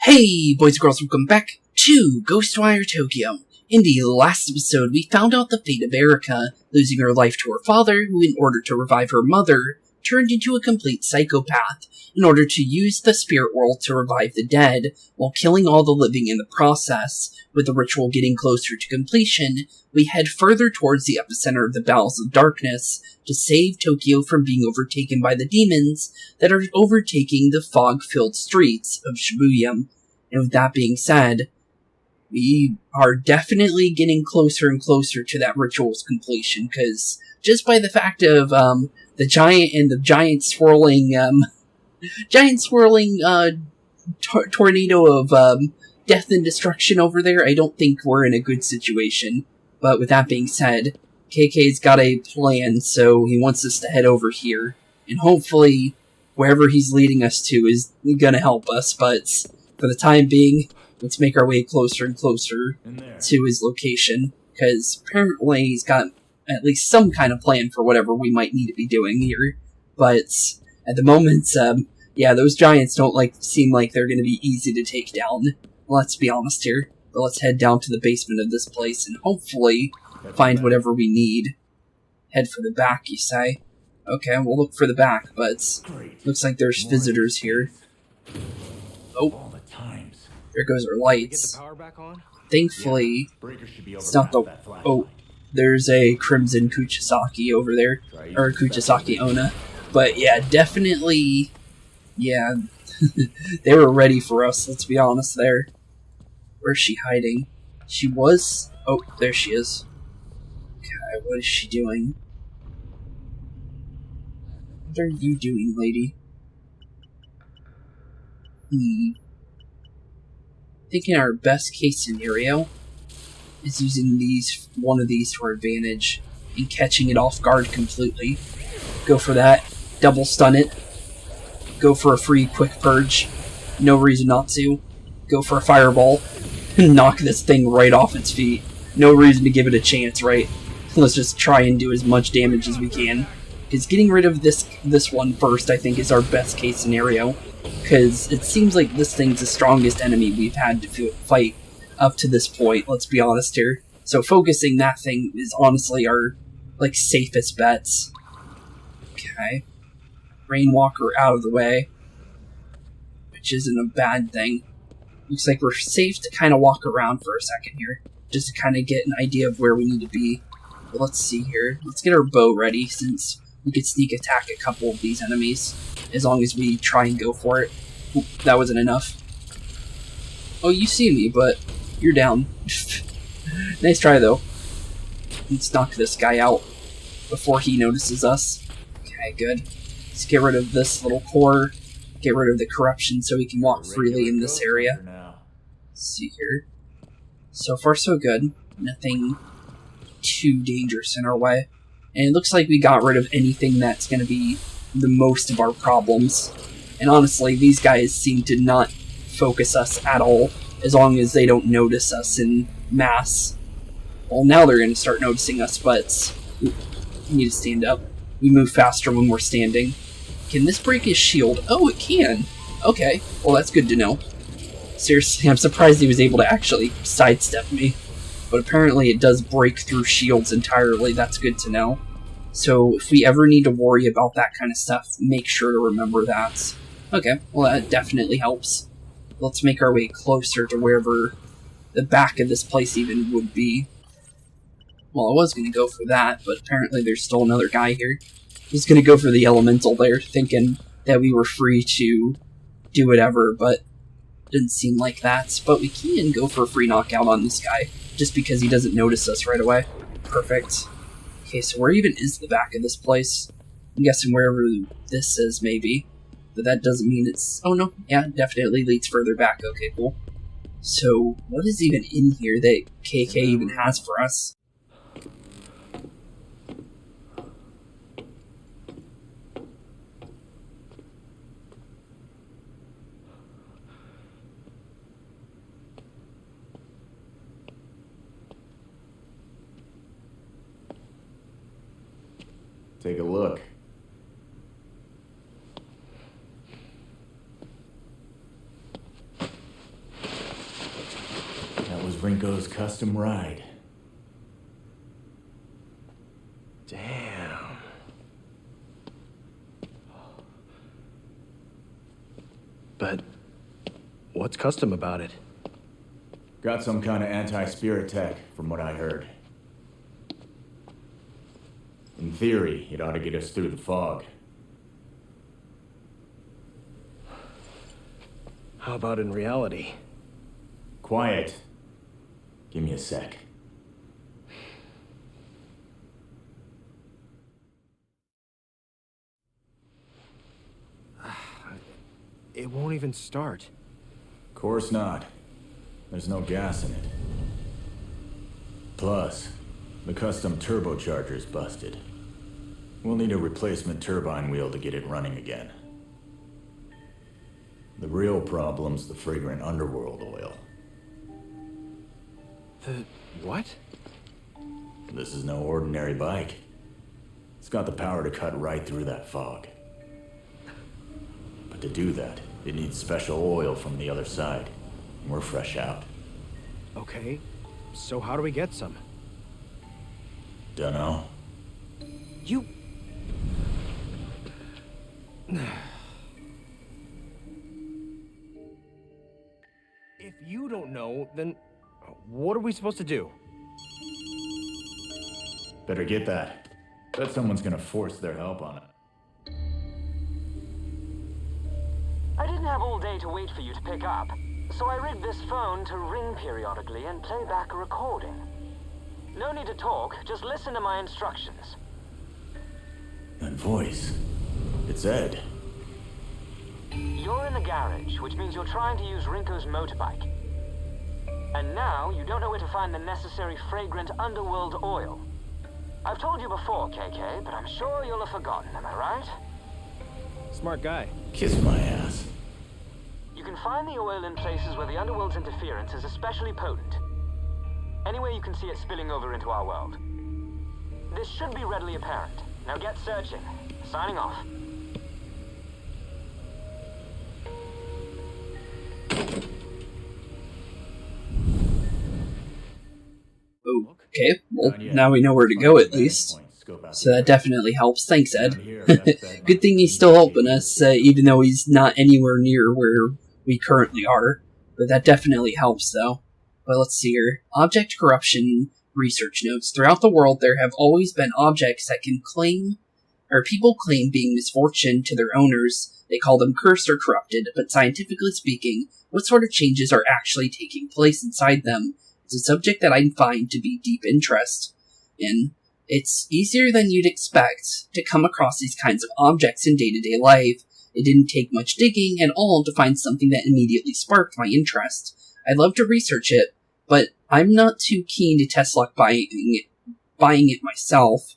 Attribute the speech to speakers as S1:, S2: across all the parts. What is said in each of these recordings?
S1: Hey, boys and girls, welcome back to Ghostwire Tokyo. In the last episode, we found out the fate of Erika, losing her life to her father, who, in order to revive her mother, turned into a complete psychopath in order to use the spirit world to revive the dead, while killing all the living in the process. With the ritual getting closer to completion, we head further towards the epicenter of the bowels of darkness to save Tokyo from being overtaken by the demons that are overtaking the fog-filled streets of Shibuya. And with that being said, we are definitely getting closer and closer to that ritual's completion, because just by the fact of the giant swirling tornado of death and destruction over there, I don't think we're in a good situation. But with that being said, KK's got a plan, so he wants us to head over here, and hopefully wherever he's leading us to is gonna help us, but for the time being, let's make our way closer and closer to his location, because apparently he's got at least some kind of plan for whatever we might need to be doing here. But at the moment, yeah, those giants don't seem like they're going to be easy to take down. Let's be honest here. But let's head down to the basement of this place and hopefully find whatever we need. Head for the back, you say? Okay, we'll look for the back, but looks like there's visitors here. Oh. There goes our lights. Thankfully, it's not the... Oh, there's a Crimson Kuchisaki over there. Or Kuchisaki Onna. But yeah, definitely... Yeah, they were ready for us, let's be honest there. Where's she hiding? She was... Oh, there she is. Okay, what is she doing? What are you doing, lady? Thinking our best case scenario is using one of these to our advantage and catching it off guard completely. Go for that. Double stun it. Go for a free quick purge. No reason not to. Go for a fireball. Knock this thing right off its feet. No reason to give it a chance, right? Let's just try and do as much damage as we can. Because getting rid of this one first, I think, is our best case scenario. Because it seems like this thing's the strongest enemy we've had to fight up to this point, let's be honest here. So focusing that thing is honestly our, safest bets. Okay. Rainwalker out of the way. Which isn't a bad thing. Looks like we're safe to kind of walk around for a second here. Just to kind of get an idea of where we need to be. But let's see here. Let's get our bow ready, since we could sneak attack a couple of these enemies. As long as we try and go for it. Oop, that wasn't enough. Oh, you see me, but you're down. Nice try, though. Let's knock this guy out before he notices us. Okay, good. Let's get rid of this little core. Get rid of the corruption so we can walk freely in this area. Let's see here. So far, so good. Nothing too dangerous in our way. And it looks like we got rid of anything that's going to be the most of our problems. And honestly, these guys seem to not focus us at all, as long as they don't notice us in mass. Well, now they're going to start noticing us, but we need to stand up. We move faster when we're standing. Can this break his shield? Oh, it can! Okay, well that's good to know. Seriously, I'm surprised he was able to actually sidestep me. But apparently it does break through shields entirely, that's good to know. So if we ever need to worry about that kind of stuff, make sure to remember that. Okay, well that definitely helps. Let's make our way closer to wherever the back of this place even would be. Well, I was going to go for that, but apparently there's still another guy here. I was going to go for the elemental there, thinking that we were free to do whatever, but didn't seem like that. But we can go for a free knockout on this guy, just because he doesn't notice us right away. Perfect. Okay, so where even is the back of this place? I'm guessing wherever this is, maybe. But that doesn't mean it's... Oh, no. Yeah, definitely leads further back. Okay, cool. So, what is even in here that KK even has for us?
S2: Take a look. Rinko's custom ride.
S3: Damn. But what's custom about it?
S2: Got some kind of anti-spirit tech, from what I heard. In theory, it ought to get us through the fog.
S3: How about in reality?
S2: Quiet. Give me a sec.
S3: It won't even start.
S2: Course not. There's no gas in it. Plus, the custom turbocharger's busted. We'll need a replacement turbine wheel to get it running again. The real problem's the fragrant underworld oil.
S3: The what?
S2: This is no ordinary bike. It's got the power to cut right through that fog. But to do that, it needs special oil from the other side. And we're fresh out.
S3: Okay, so how do we get some?
S2: Dunno.
S3: You... If you don't know, then what are we supposed to do?
S2: Better get that. Bet someone's gonna force their help on it.
S4: I didn't have all day to wait for you to pick up, so I rigged this phone to ring periodically and play back a recording. No need to talk, just listen to my instructions.
S2: That voice. It's Ed.
S4: You're in the garage, which means you're trying to use Rinko's motorbike. And now you don't know where to find the necessary fragrant underworld oil. I've told you before, KK, but I'm sure you'll have forgotten, am I right?
S3: Smart guy.
S2: Kiss my ass.
S4: You can find the oil in places where the underworld's interference is especially potent. Anywhere you can see it spilling over into our world. This should be readily apparent. Now get searching. Signing off.
S1: Okay, well, now we know where to go at least. So that definitely helps. Thanks, Ed. Good thing he's still helping us, even though he's not anywhere near where we currently are. But that definitely helps, though. But let's see here. Object corruption research notes. Throughout the world, there have always been objects that can claim, or people claim being misfortune to their owners. They call them cursed or corrupted, but scientifically speaking, what sort of changes are actually taking place inside them is a subject that I find to be deep interest in. It's easier than you'd expect to come across these kinds of objects in day-to-day life. It didn't take much digging at all to find something that immediately sparked my interest. I'd love to research it, but I'm not too keen to test luck buying it myself.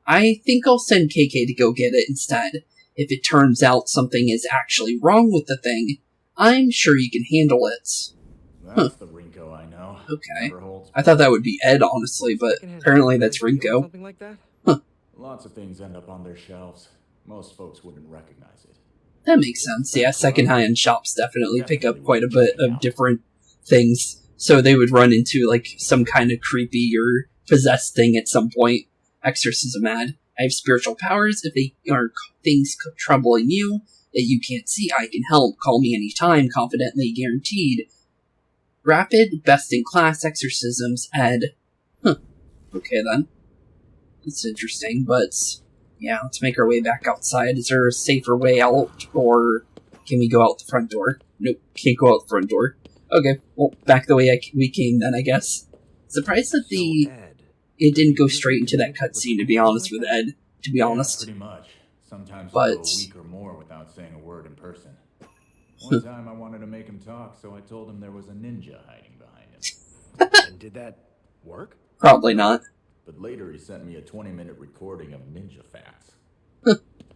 S1: I think I'll send KK to go get it instead. If it turns out something is actually wrong with the thing, I'm sure you can handle it.
S2: That's the Rinko I know.
S1: Okay. I thought that would be Ed, honestly, but apparently that's Rinko.
S3: Something like that?
S1: Huh.
S2: Lots of things end up on their shelves. Most folks wouldn't recognize it.
S1: That makes sense. Yeah, secondhand shops definitely pick up quite a bit of different things. So they would run into, like, some kind of creepy or possessed thing at some point. Exorcism ad. I have spiritual powers. If they are things troubling you that you can't see, I can help. Call me anytime. Confidently guaranteed. Rapid, best-in-class exorcisms, Ed. Huh. Okay, then. That's interesting, but... yeah, let's make our way back outside. Is there a safer way out, or can we go out the front door? Nope, can't go out the front door. Okay, well, back the way we came then, I guess. Surprised that it didn't go straight into that cutscene, to be honest with Ed, to be honest.
S2: Pretty much. Sometimes
S1: But...
S2: you go a week or more without saying a word in person. One time I wanted to make him talk, so I told him there was a ninja hiding behind him.
S3: And did that work?
S1: Probably not.
S2: But later he sent me a 20-minute recording of ninja facts.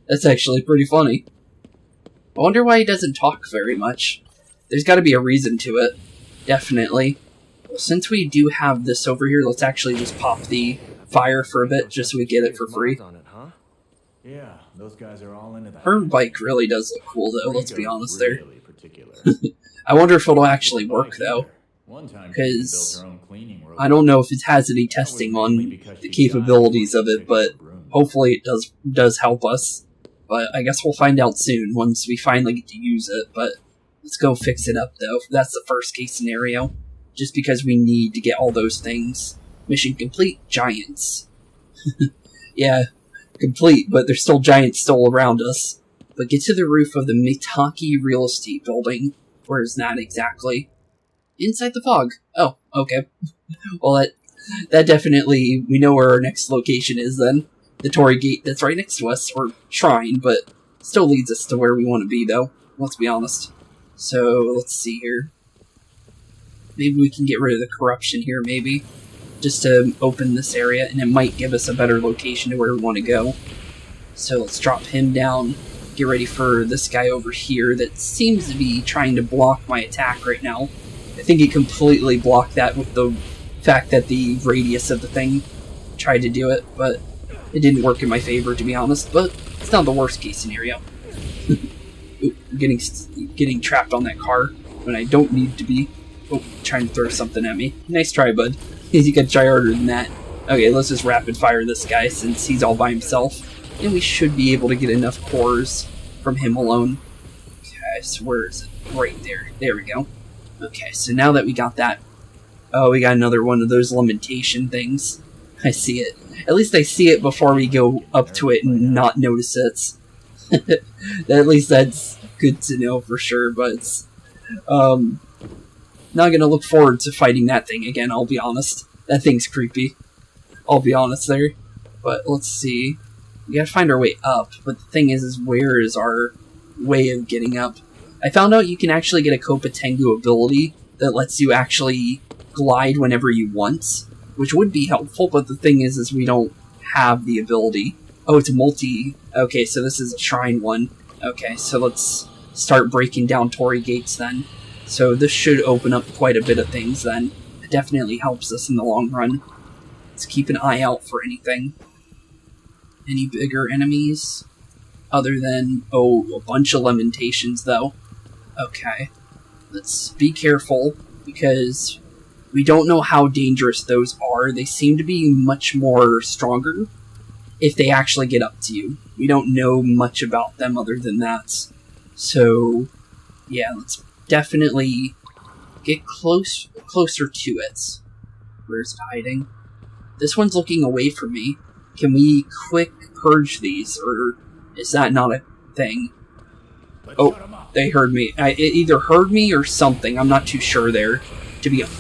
S1: That's actually pretty funny. I wonder why he doesn't talk very much. There's got to be a reason to it. Definitely. Well, since we do have this over here, let's actually just pop the fire for a bit, just so we get it for free.
S2: Yeah, those guys are all into that.
S1: Her bike really does look cool, though, let's be honest there.
S2: Really particular.
S1: I wonder if it'll actually work, though.
S2: One time she
S1: because
S2: built her own cleaning robot.
S1: I don't know if it has any testing on the capabilities of it, but hopefully it does help us. But I guess we'll find out soon once we finally get to use it. But let's go fix it up, though. That's the first case scenario. Just because we need to get all those things. Mission complete. Giants. Yeah, complete, but there's still giants still around us. But get to the roof of the Mitaki real estate building. Where is that exactly? Inside the fog. Oh, okay. Well, that definitely, we know where our next location is then. The Torii Gate that's right next to us, or shrine, but still leads us to where we want to be, though. Let's be honest. So, let's see here. Maybe we can get rid of the corruption here, maybe. Just to open this area, and it might give us a better location to where we want to go. So, let's drop him down. Get ready for this guy over here that seems to be trying to block my attack right now. I think he completely blocked that with the fact that the radius of the thing tried to do it, but it didn't work in my favor, to be honest, but it's not the worst case scenario. Ooh, I'm getting trapped on that car when I don't need to be. Oh, trying to throw something at me. Nice try, bud. You can try harder than that. Okay, let's just rapid fire this guy since he's all by himself. And we should be able to get enough cores from him alone. Okay, so where is it? Right there. There we go. Okay, so now that we got that... Oh, we got another one of those lamentation things. I see it. At least I see it before we go up to it and not notice it. At least that's good to know for sure, but it's... not gonna look forward to fighting that thing again, I'll be honest. That thing's creepy. I'll be honest there. But let's see. We gotta find our way up, but the thing is where is our way of getting up? I found out you can actually get a Kopa Tengu ability that lets you actually glide whenever you want, which would be helpful, but the thing is we don't have the ability. Oh, it's multi... Okay, so this is a shrine one. Okay, so let's start breaking down Torii gates then. So this should open up quite a bit of things then. It definitely helps us in the long run. Let's keep an eye out for anything. Any bigger enemies? Other than, oh, a bunch of lamentations though. Okay. Let's be careful, because we don't know how dangerous those are. They seem to be much more stronger if they actually get up to you. We don't know much about them other than that. So, yeah, let's definitely get closer to it. Where's it hiding? This one's looking away from me. Can we quick purge these, or is that not a thing? Oh, they heard me. It either heard me or something. I'm not too sure there.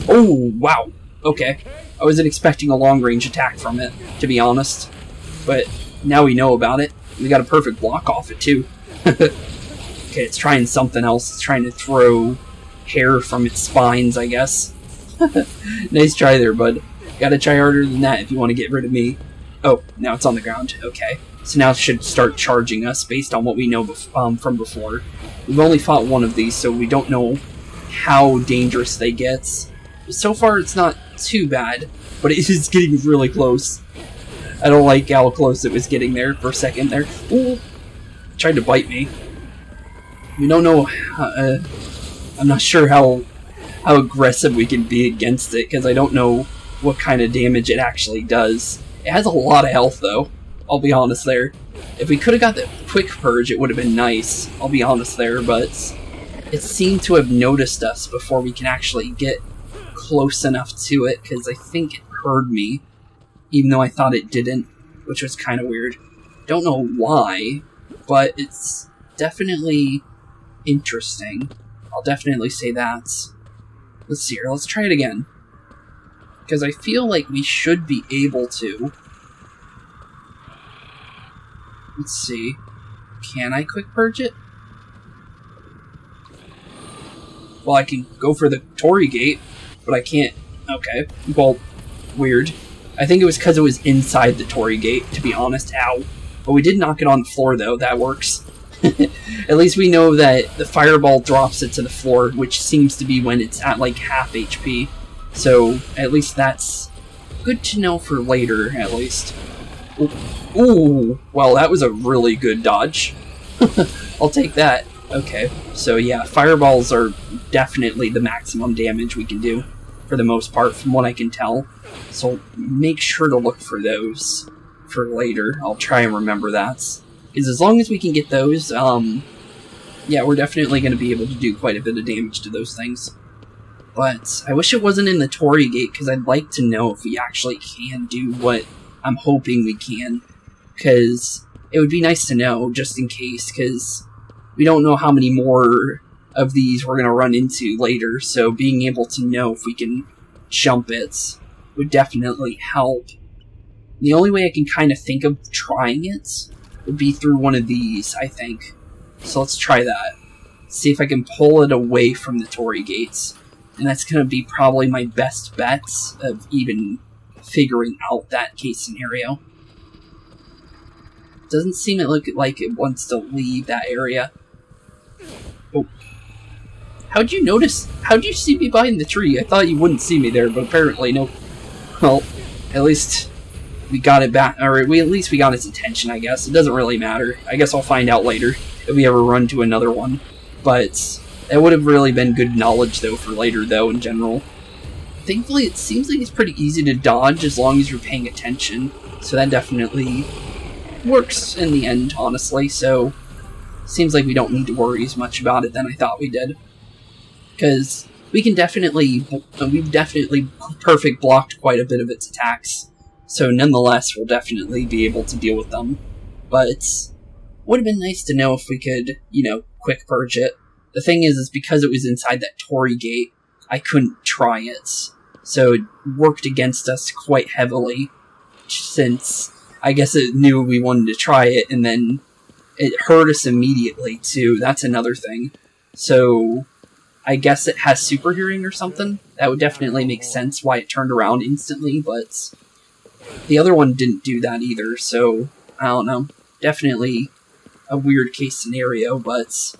S1: Oh, wow. Okay. I wasn't expecting a long-range attack from it, to be honest. But now we know about it. We got a perfect block off it, too. Okay, it's trying something else. It's trying to throw hair from its spines, I guess. Nice try there, bud. Gotta try harder than that if you want to get rid of me. Oh, now it's on the ground. Okay. So now it should start charging us based on what we know from before. We've only fought one of these, so we don't know how dangerous they get. So far, it's not too bad, but it is getting really close. I don't like how close it was getting there for a second there. Ooh! Tried to bite me. We don't know... I'm not sure how aggressive we can be against it, because I don't know what kind of damage it actually does. It has a lot of health, though. I'll be honest there. If we could have got the quick purge, it would have been nice. I'll be honest there, but it seemed to have noticed us before we can actually get close enough to it, because I think it heard me, even though I thought it didn't, which was kind of weird. Don't know why, but it's definitely interesting. I'll definitely say that. Let's see here. Let's try it again. Because I feel like we should be able to. Let's see. Can I quick purge it? Well, I can go for the Torii gate, but I can't. Okay. Well, weird. I think it was because it was inside the Torii gate, to be honest. Ow. But we did knock it on the floor, though. That works. At least we know that the fireball drops it to the floor, which seems to be when it's at like half HP. So, at least that's good to know for later, at least. Ooh, well, that was a really good dodge. I'll take that. Okay, so yeah, fireballs are definitely the maximum damage we can do, for the most part, from what I can tell. So make sure to look for those for later. I'll try and remember that. Because as long as we can get those, yeah, we're definitely going to be able to do quite a bit of damage to those things. But I wish it wasn't in the Torii Gate, because I'd like to know if we actually can do what I'm hoping we can. Because it would be nice to know, just in case, because we don't know how many more of these we're going to run into later, so being able to know if we can jump it would definitely help. The only way I can kind of think of trying it would be through one of these, I think. So let's try that. See if I can pull it away from the Torii Gates. And that's going to be probably my best bet of even figuring out that case scenario. Doesn't seem like it wants to leave that area. Oh. How'd you notice? How'd you see me behind the tree? I thought you wouldn't see me there, but apparently no. Well, at least we got it back, or at least we got its attention, I guess. It doesn't really matter. I guess I'll find out later if we ever run to another one. But it would have really been good knowledge, though, for later, though, in general. Thankfully, it seems like it's pretty easy to dodge as long as you're paying attention. So that definitely works in the end, honestly. So seems like we don't need to worry as much about it than I thought we did. Because we've definitely perfect blocked quite a bit of its attacks. So nonetheless, we'll definitely be able to deal with them. But it would have been nice to know if we could, quick purge it. The thing is because it was inside that Torii Gate, I couldn't try it. So it worked against us quite heavily, since I guess it knew we wanted to try it, and then it hurt us immediately, too. That's another thing. So I guess it has super hearing or something. That would definitely make sense why it turned around instantly, but the other one didn't do that either, so I don't know. Definitely a weird case scenario, but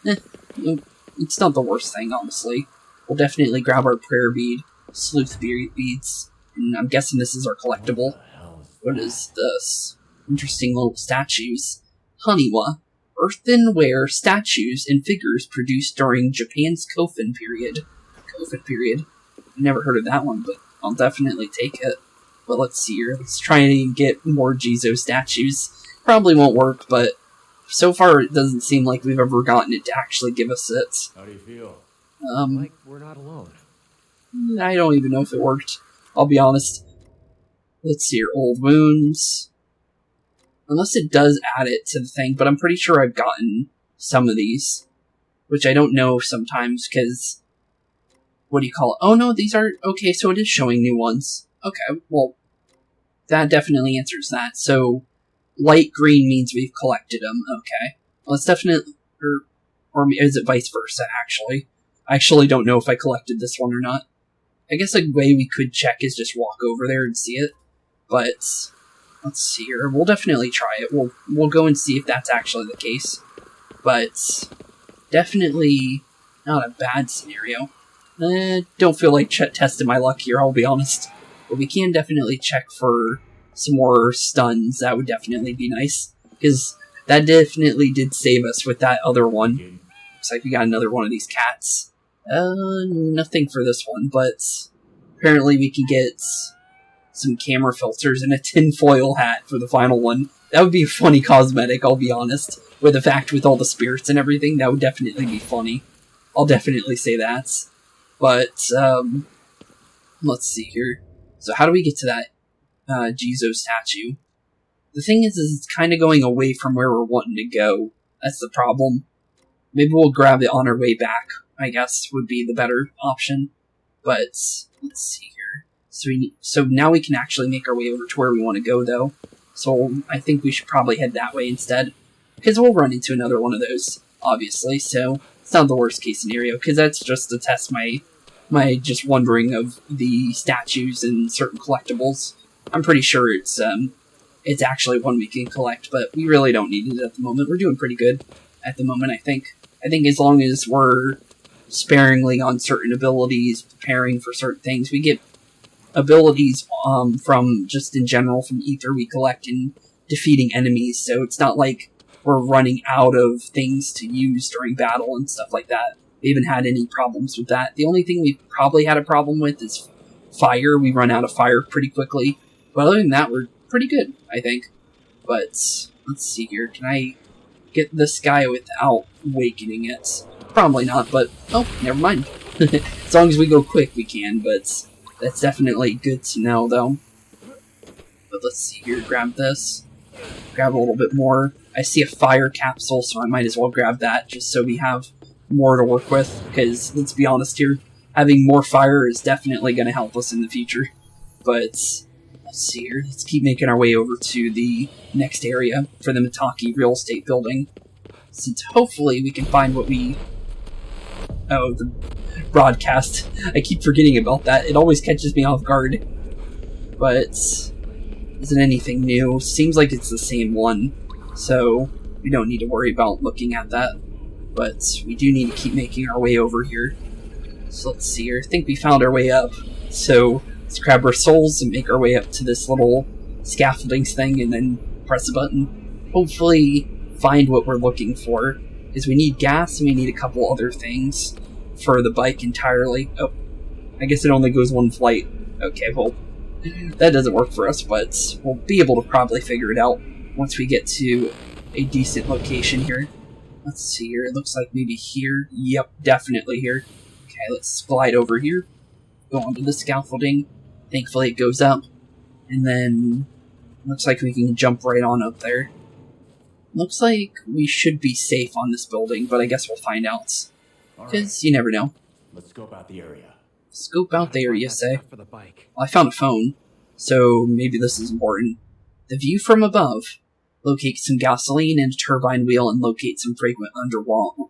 S1: it's not the worst thing, honestly. We'll definitely grab our prayer bead, sleuth beads, and I'm guessing this is our collectible. What is this? Interesting little statues. Hannya. Earthenware statues and figures produced during Japan's Kofun period. I've never heard of that one, but I'll definitely take it. But let's see here. Let's try and get more Jizo statues. Probably won't work, but so far it doesn't seem like we've ever gotten it to actually give us it.
S2: How do you feel?
S3: Like we're not alone.
S1: I don't even know if it worked. I'll be honest. Let's see here. Old wounds. Unless it does add it to the thing, but I'm pretty sure I've gotten some of these. Which I don't know sometimes, because what do you call it? Oh no, these are... Okay, so it is showing new ones. Okay, well, that definitely answers that. So, light green means we've collected them. Okay. Well, it's definitely... Or is it vice versa, actually? I actually don't know if I collected this one or not. I guess a way we could check is just walk over there and see it. But, let's see here. We'll definitely try it. We'll go and see if that's actually the case. But, definitely not a bad scenario. Don't feel like testing my luck here, I'll be honest. But we can definitely check for some more stuns. That would definitely be nice. Because that definitely did save us with that other one. Looks like we got another one of these cats. Nothing for this one, but apparently we can get some camera filters and a tinfoil hat for the final one. That would be a funny cosmetic, I'll be honest. With the fact with all the spirits and everything, that would definitely be funny. I'll definitely say that. But, let's see here. So how do we get to that Jizo statue? The thing is it's kind of going away from where we're wanting to go. That's the problem. Maybe we'll grab it on our way back, I guess, would be the better option. But, let's see here. So now we can actually make our way over to where we want to go, though. So I think we should probably head that way instead. Because we'll run into another one of those, obviously. So it's not the worst case scenario, because that's just to test my just wondering of the statues and certain collectibles. I'm pretty sure it's actually one we can collect, but we really don't need it at the moment. We're doing pretty good at the moment, I think. I think as long as we're sparingly on certain abilities, preparing for certain things, we get abilities from just in general from Ether we collect in defeating enemies, so it's not like we're running out of things to use during battle and stuff like that. We haven't had any problems with that. The only thing we've probably had a problem with is fire. We run out of fire pretty quickly. But other than that, we're pretty good, I think. But let's see here. Can I get this guy without awakening it? Probably not, but oh, never mind. As long as we go quick, we can, but that's definitely good to know, though. But let's see here. Grab this. Grab a little bit more. I see a fire capsule, so I might as well grab that, just so we have more to work with. Because, let's be honest here, having more fire is definitely going to help us in the future. But let's see here. Let's keep making our way over to the next area for the Mitaki real estate building. Since hopefully we can find what we... Oh, the broadcast. I keep forgetting about that. It always catches me off guard. But isn't anything new. Seems like it's the same one. So we don't need to worry about looking at that. But we do need to keep making our way over here. So let's see here. I think we found our way up. So let's grab our souls and make our way up to this little scaffolding thing and then press a button. Hopefully find what we're looking for. Because we need gas and we need a couple other things for the bike entirely. Oh, I guess it only goes one flight. Okay, well, that doesn't work for us, but we'll be able to probably figure it out once we get to a decent location here. Let's see here. It looks like maybe here. Yep, definitely here. Okay, let's glide over here. Go onto the scaffolding. Thankfully it goes up. And then looks like we can jump right on up there. Looks like we should be safe on this building, but I guess we'll find out. Because you never know.
S2: Let's scope out the area.
S1: Scope out the area, you say?
S3: For the bike.
S1: Well, I found a phone, so maybe this is important. The view from above. Locate some gasoline and a turbine wheel and locate some fragrant underworld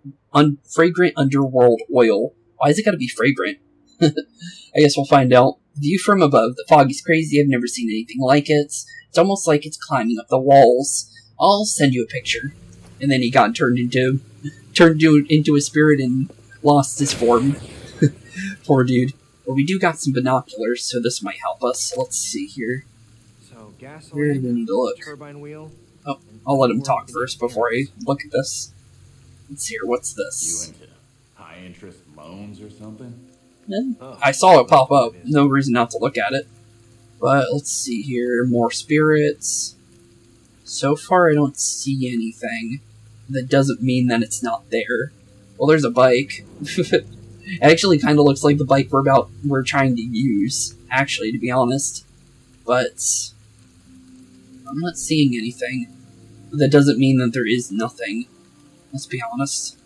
S1: oil. Why is it gotta be fragrant? I guess we'll find out. View from above. The fog is crazy. I've never seen anything like it. It's almost like it's climbing up the walls. I'll send you a picture. And then he got turned into a spirit and lost his form. Poor dude. Well, we do got some binoculars, so this might help us. Let's see here.
S3: So
S1: Where
S3: gasoline,
S1: do we need to look?
S3: turbine wheel.
S1: Oh, I'll let him talk first before I look at this. Let's see here. What's
S2: You
S1: this?
S2: into high-interest loans or something?
S3: Oh,
S1: I saw it pop up. No reason not to look at it. But let's see here. More spirits. So far, I don't see anything. That doesn't mean that it's not there. Well, there's a bike. It actually kind of looks like the bike we're trying to use, actually, to be honest. But I'm not seeing anything. That doesn't mean that there is nothing. Let's be honest.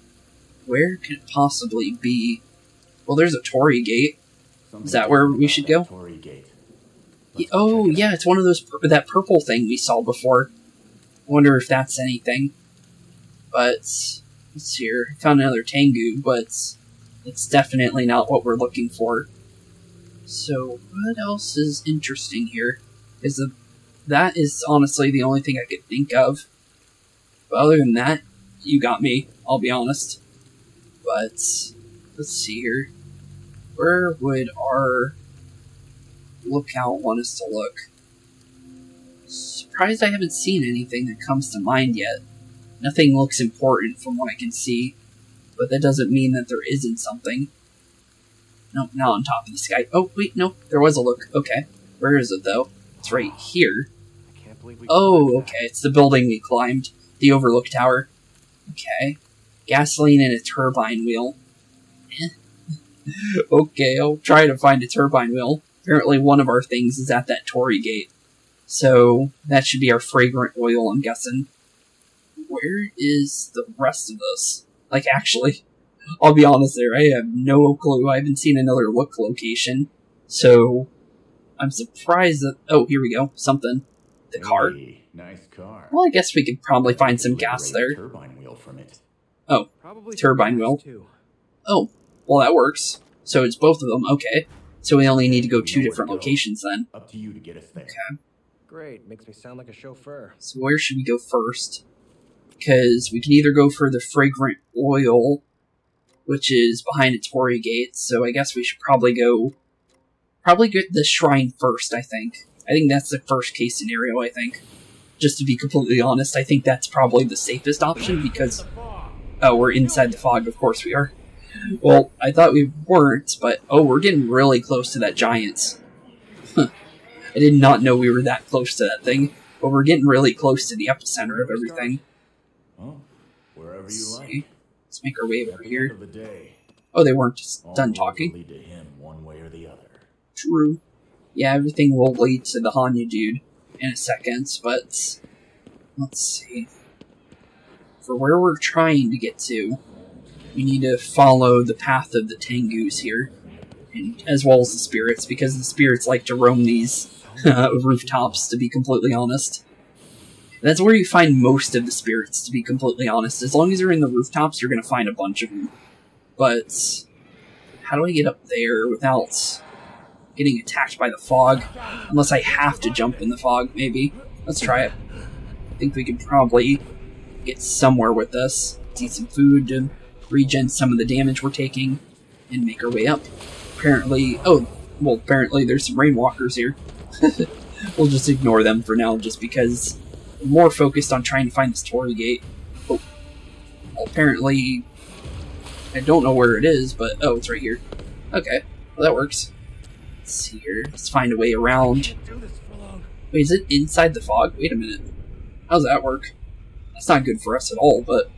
S1: Where could it possibly be? Well, there's a Torii gate. Is that where we should go?
S2: Torii gate.
S1: Oh, yeah, it's one of those that purple thing we saw before. I wonder if that's anything. But let's see here. I found another Tengu, but it's definitely not what we're looking for. So what else is interesting here? That is honestly the only thing I could think of. But other than that, you got me, I'll be honest. But let's see here. Where would our lookout want us to look? Surprised I haven't seen anything that comes to mind yet. Nothing looks important from what I can see, but that doesn't mean that there isn't something. Nope, not on top of the sky. Oh, wait, no, there was a look. Okay, where is it, though? It's right here.
S3: I can't believe we
S1: Oh, okay, it's the building we climbed. The overlook tower. Okay. Gasoline and a turbine wheel. Okay, I'll try to find a turbine wheel. Apparently one of our things is at that Torii gate. So, that should be our fragrant oil, I'm guessing. Where is the rest of this? Like, actually, I'll be honest there, I have no clue. I haven't seen another look location. So, I'm surprised that... Oh, here we go. Something. The car.
S2: Hey, nice car.
S1: Well, I guess we could probably find some gas there.
S2: Turbine wheel from it.
S1: Oh,
S3: Probably
S1: turbine wheel.
S3: too.
S1: Oh, well that works. So it's both of them, okay. So we only need to go
S2: We know
S1: two
S2: where to
S1: different
S2: go.
S1: locations then.
S2: Up to you to get us there.
S1: Okay.
S3: Great, makes me sound like a chauffeur.
S1: So where should we go first? Because we can either go for the fragrant oil, which is behind a Torii gate, so I guess we should probably get the shrine first, I think. I think that's the first case scenario, I think. Just to be completely honest, I think that's probably the safest option because... Oh, we're inside the fog, of course we are. Well, I thought we weren't, but... Oh, we're getting really close to that giant. Huh. I did not know we were that close to that thing, but we're getting really close to the epicenter of everything.
S2: Oh, wherever you like.
S1: Let's make our way over here.
S2: At the end of the day,
S1: Oh, they weren't just done talking.
S2: lead to him one way or the other.
S1: True. Yeah, everything will lead to the Hannya dude in a second, but... Let's see. For where we're trying to get to, we need to follow the path of the Tengus here, and as well as the spirits, because the spirits like to roam these rooftops, to be completely honest. That's where you find most of the spirits, to be completely honest. As long as you're in the rooftops, you're going to find a bunch of them. But how do I get up there without getting attacked by the fog? Unless I have to jump in the fog, maybe. Let's try it. I think we can probably get somewhere with this. Eat some food to regen some of the damage we're taking and make our way up. Apparently, apparently there's some rainwalkers here. We'll just ignore them for now, just because we're more focused on trying to find this Torii gate. Oh, apparently, I don't know where it is, but oh, it's right here. Okay, well that works. Let's see here. Let's find a way around. Wait, is it inside the fog? Wait a minute. How does that work? That's not good for us at all, but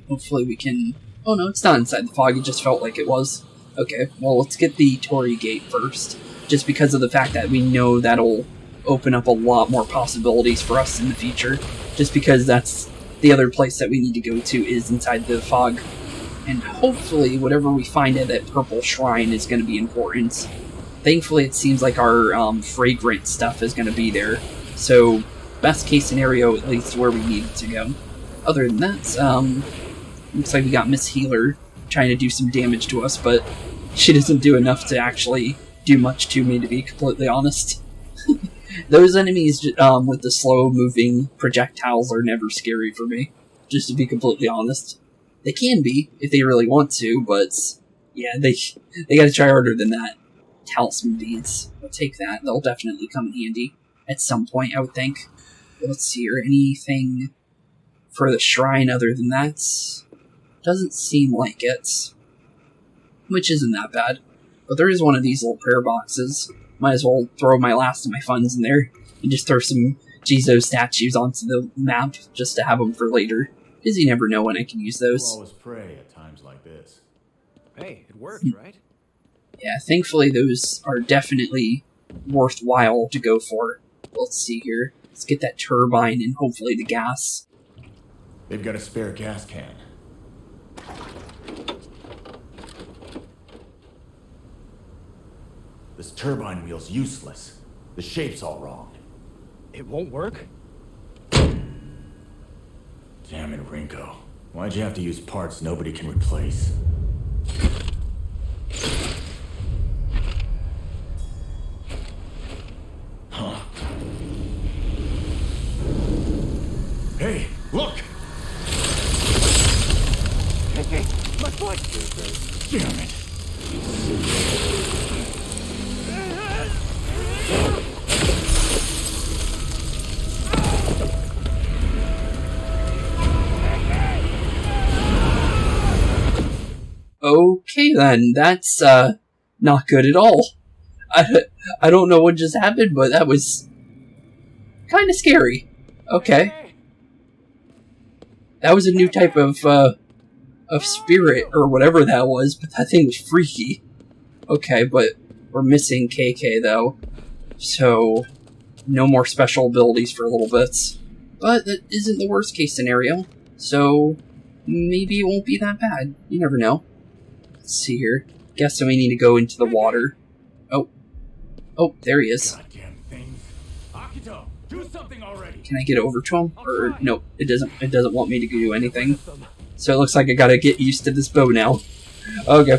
S1: hopefully we can... Oh no, it's not inside the fog, it just felt like it was. Okay, well let's get the Torii gate first, just because of the fact that we know that'll open up a lot more possibilities for us in the future, just because that's the other place that we need to go to is inside the fog. And hopefully whatever we find at that purple shrine is going to be important. Thankfully it seems like our fragrant stuff is going to be there, so best case scenario it leads to where we need to go. Other than that, looks like we got Miss Healer trying to do some damage to us, but she doesn't do enough to actually do much to me, to be completely honest. Those enemies with the slow-moving projectiles are never scary for me, just to be completely honest. They can be, if they really want to, but yeah, they gotta try harder than that. Talisman beads. I'll take that. They'll definitely come in handy at some point, I would think. But let's see here. Anything for the shrine other than that? Doesn't seem like it. Which isn't that bad. But there is one of these little prayer boxes. Might as well throw my last of my funds in there and just throw some Jizo statues onto the map just to have them for later. Because you never know when I can use those.
S2: We'll always pray at times like this.
S3: Hey, it worked, right?
S1: Yeah, thankfully those are definitely worthwhile to go for. Let's see here. Let's get that turbine and hopefully the gas.
S2: They've got a spare gas can. This turbine wheel's useless. The shape's all wrong.
S3: It won't work?
S2: Damn it, Rinko. Why'd you have to use parts nobody can replace? Huh? Hey, look!
S3: Hey, my foot!
S2: Damn it!
S1: Okay then, that's not good at all. I don't know what just happened, but that was kind of scary. Okay. That was a new type of spirit, or whatever that was, but that thing was freaky. Okay, but we're missing KK though, so no more special abilities for a little bit. But that isn't the worst case scenario, so maybe it won't be that bad. You never know. Let's see here. Guessing we need to go into the water. Oh, there he is.
S2: Goddamn things. Akito, do something already.
S1: Can I get over to him? Or no, it doesn't. It doesn't want me to do anything. So it looks like I gotta get used to this bow now. Okay.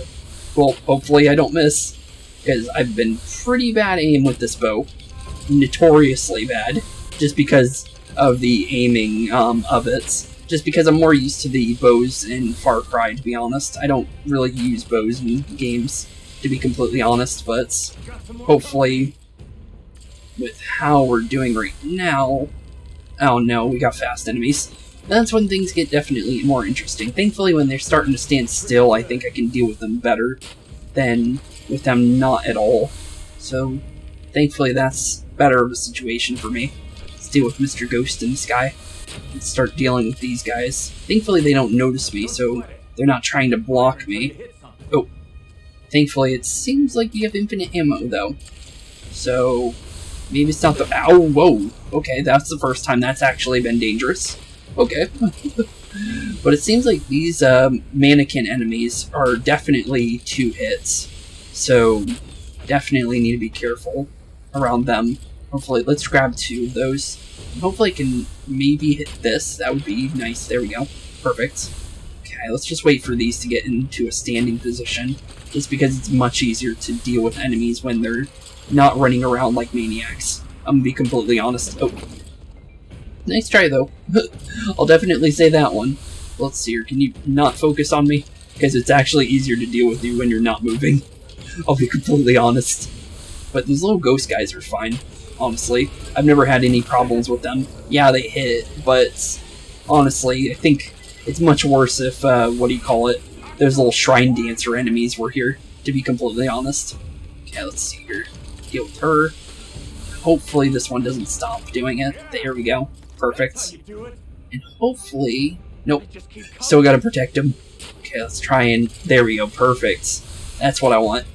S1: Well, hopefully I don't miss, because I've been pretty bad aim with this bow. Notoriously bad, just because of the aiming of it. Just because I'm more used to the bows in Far Cry, to be honest. I don't really use bows in games, to be completely honest, but hopefully with how we're doing right now... Oh no, we got fast enemies. That's when things get definitely more interesting. Thankfully, when they're starting to stand still, I think I can deal with them better than with them not at all. So, thankfully that's better of a situation for me. Let's deal with Mr. Ghost in the sky. Let's start dealing with these guys. Thankfully they don't notice me, so they're not trying to block me. Oh. Thankfully it seems like we have infinite ammo, though. So, maybe it's not the... Ow, whoa. Okay, that's the first time that's actually been dangerous. Okay. But it seems like these mannequin enemies are definitely 2 hits. So, definitely need to be careful around them. Hopefully, let's grab 2 of those. Hopefully I can maybe hit this. That would be nice. There we go. Perfect. Okay, let's just wait for these to get into a standing position. Just because it's much easier to deal with enemies when they're not running around like maniacs. I'm gonna be completely honest. Oh. Nice try, though. I'll definitely say that one. Let's see here. Can you not focus on me? Because it's actually easier to deal with you when you're not moving. I'll be completely honest. But these little ghost guys are fine, honestly. I've never had any problems with them. Yeah, they hit, but honestly, I think it's much worse if, those little shrine dancer enemies were here, to be completely honest. Okay, let's see here. Deal with her. Hopefully this one doesn't stop doing it. There we go. Perfect. And hopefully... Nope. Still gotta protect him. Okay, let's try and... There we go. Perfect. That's what I want.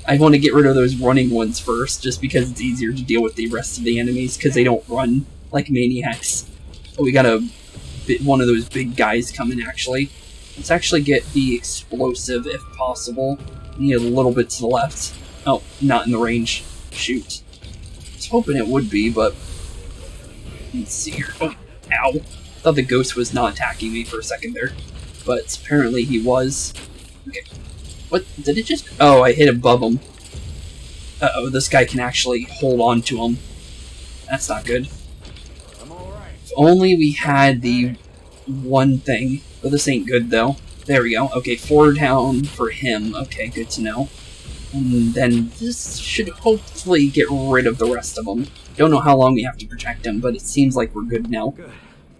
S1: I want to get rid of those running ones first, just because it's easier to deal with the rest of the enemies, because they don't run like maniacs. Oh, we got one of those big guys coming, actually. Let's actually get the explosive, if possible. Need a little bit to the left. Oh, not in the range. Shoot. I was hoping it would be, but... Let's see here. Oh, ow. I thought the ghost was not attacking me for a second there. But apparently he was. Okay. What? Did it just... Oh, I hit above him. Uh-oh, this guy can actually hold on to him. That's not good. If only we had the one thing. But this ain't good, though. There we go. Okay, 4 down for him. Okay, good to know. And then this should hopefully get rid of the rest of them. Don't know how long we have to protect him, but it seems like we're good now.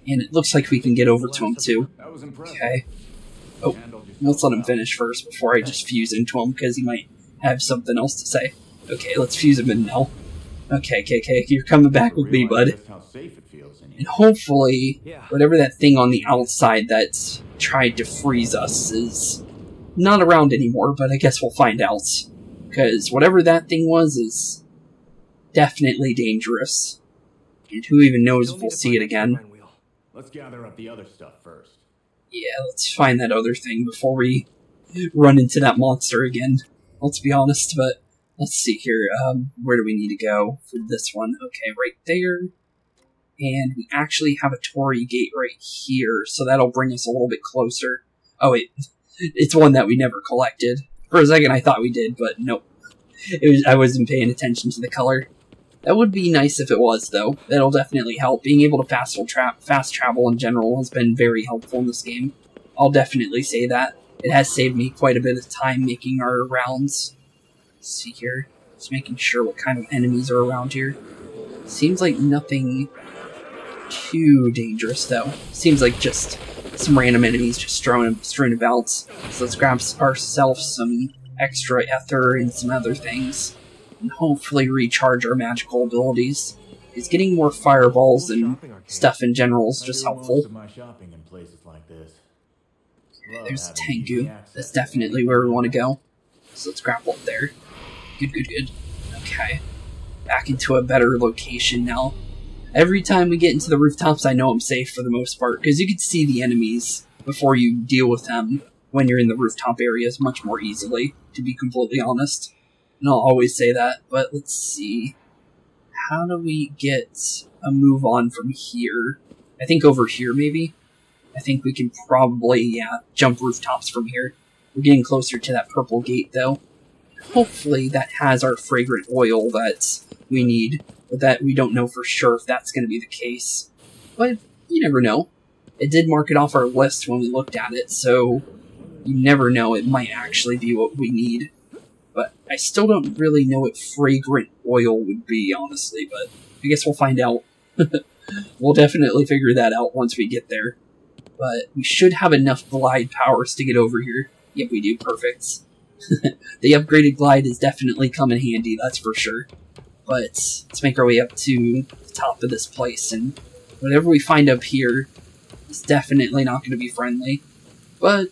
S1: And it looks like we can get over to him, too. Okay. Oh, let's let him finish first before I just fuse into him, because he might have something else to say. Okay, let's fuse him in now. Okay, KK, you're coming back with me, bud. And hopefully, whatever that thing on the outside that tried to freeze us is not around anymore, but I guess we'll find out. Because whatever that thing was is definitely dangerous. And who even knows if we'll see it again.
S2: Let's gather up the other stuff first.
S1: Yeah, let's find that other thing before we run into that monster again. Let's be honest, but let's see here. Where do we need to go for this one? Okay, right there. And we actually have a Torii gate right here, so that'll bring us a little bit closer. Oh wait, it's one that we never collected. For a second I thought we did, but nope. I wasn't paying attention to the color. That would be nice if it was, though. That'll definitely help. Being able to fast travel in general has been very helpful in this game. I'll definitely say that. It has saved me quite a bit of time making our rounds. Let's see here. Just making sure what kind of enemies are around here. Seems like nothing too dangerous, though. Seems like just some random enemies just strewn about. So let's grab ourselves some extra ether and some other things. And hopefully recharge our magical abilities. Because getting more fireballs and stuff in general is just helpful. Okay, there's Tengu. That's definitely where we want to go. So let's grapple up there. Good, good, good. Okay. Back into a better location now. Every time we get into the rooftops, I know I'm safe for the most part. Because you can see the enemies before you deal with them when you're in the rooftop areas much more easily, to be completely honest. And I'll always say that, but let's see. How do we get a move on from here? I think over here, maybe? I think we can probably, yeah, jump rooftops from here. We're getting closer to that purple gate, though. Hopefully that has our fragrant oil that we need, but that we don't know for sure if that's going to be the case. But you never know. It did mark it off our list when we looked at it, so you never know. It might actually be what we need. But I still don't really know what fragrant oil would be, honestly, but I guess we'll find out. We'll definitely figure that out once we get there. But we should have enough glide powers to get over here. Yep, we do. Perfect. The upgraded glide is definitely come in handy, that's for sure. But let's make our way up to the top of this place, and whatever we find up here is definitely not going to be friendly. But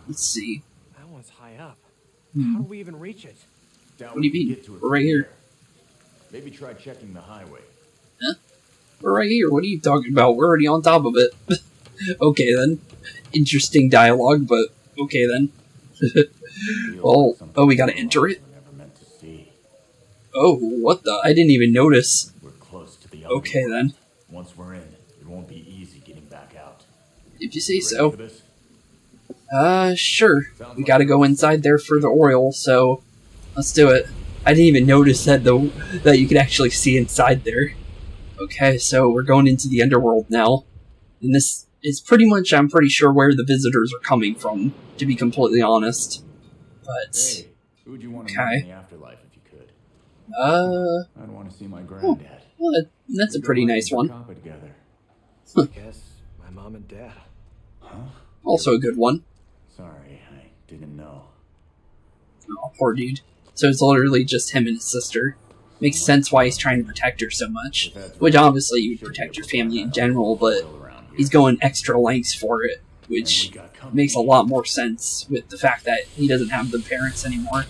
S1: let's see.
S3: That one's high up.
S1: Hmm.
S3: How do we even reach it?
S2: Doubt
S1: What do you
S2: we can
S1: mean?
S2: get to it
S1: We're right here.
S2: Maybe try checking the highway.
S1: Huh? We're right here. What are you talking about? We're already on top of it. Okay then. Interesting dialogue, but okay then. Oh, we gotta enter it? Oh, what the? I didn't even notice.
S2: We're close to the
S1: Okay then.
S2: Once we're in, it won't be easy getting back out.
S1: If you say
S2: Ready
S1: so.
S2: for this?
S1: Sure. We gotta go inside there for the oil, so let's do it. I didn't even notice that though, that you could actually see inside there. Okay, so we're going into the underworld now. And this is pretty much, I'm pretty sure, where the visitors are coming from, to be completely honest. But,
S2: Hey, who'd you want to
S1: okay.
S2: meet in the afterlife if you could? I'd want to see my granddad.
S1: Well, that's a pretty nice one.
S2: Together.
S3: I guess my mom and dad.
S2: Huh?
S1: Also a good one.
S2: Sorry, I didn't know.
S1: Oh, poor dude. So it's literally just him and his sister. Makes sense why he's trying to protect her so much. Which obviously you would protect your family in general, but he's going extra lengths for it. Which makes a lot more sense with the fact that he doesn't have the parents anymore.